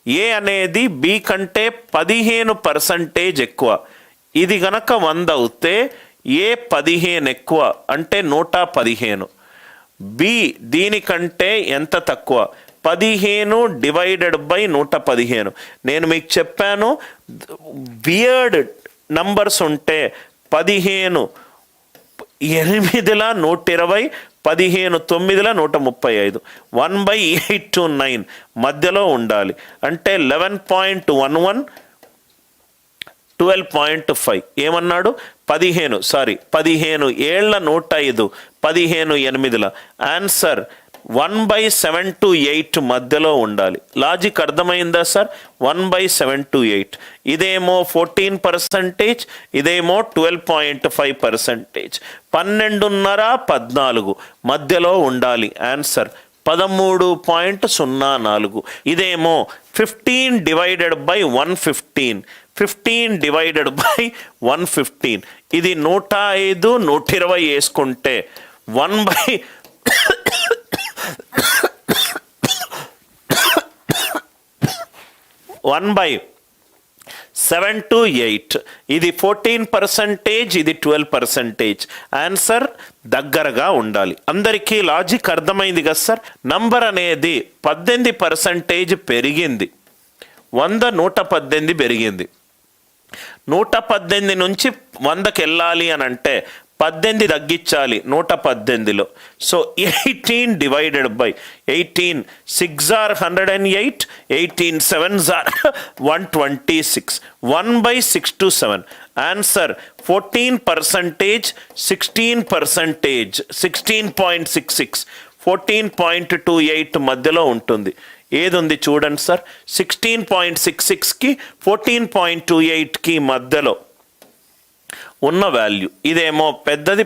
ఏ అనేది బి కంటే 15% ఎక్కువ. ఇది గనక 100 అవుతే ఏ 15 ఎక్కువ అంటే 115. బి దీనికంటే ఎంత తక్కువ 15 డివైడెడ్ బై 115. నేను మీకు చెప్పాను వియర్డ్ నంబర్స్ ఉంటే 15 8ల 120, 15 9ల 135, 1/8 to 9 మధ్యలో ఉండాలి. అంటే 11.11 12.5 ఏమన్నాడు 15 ఏళ్ల 105, 15 8ల ఆన్సర్ 1/7 to 8 మధ్యలో ఉండాలి. లాజిక్ అర్థమైందా సార్? 1/7 to 8. ఇదేమో 14%, ఇదేమో 12.5%. 12.5 14 మధ్యలో ఉండాలి. ఆన్సర్ 13.04. ఇదేమో 15 డివైడెడ్ బై 115, 15 డివైడెడ్ బై 115. ఇది 105 120 వేసుకుంటే 1/7 to 8. ఇది 14%, ఇది 12%. ఆన్సర్ దగ్గరగా ఉండాలి. అందరికీ లాజిక్ అర్థమైంది కదా సార్? నంబర్ అనేది 18% పెరిగింది. 100 118 పెరిగింది. 118 నుంచి 100కి వెళ్ళాలి అని అంటే 18 తగ్గించాలి 118లో. So 18 divided by 18 6 are 108, 18 7s are 126, 1/6 to 7. Answer 14%, 16%, 16.66, 14.28 మధ్యలో ఉంటుంది. ఏది ఉంది చూడండి సార్? 16.66కి 14.28కి మధ్యలో ఉన్న వాల్యూ. ఇదేమో పెద్దది.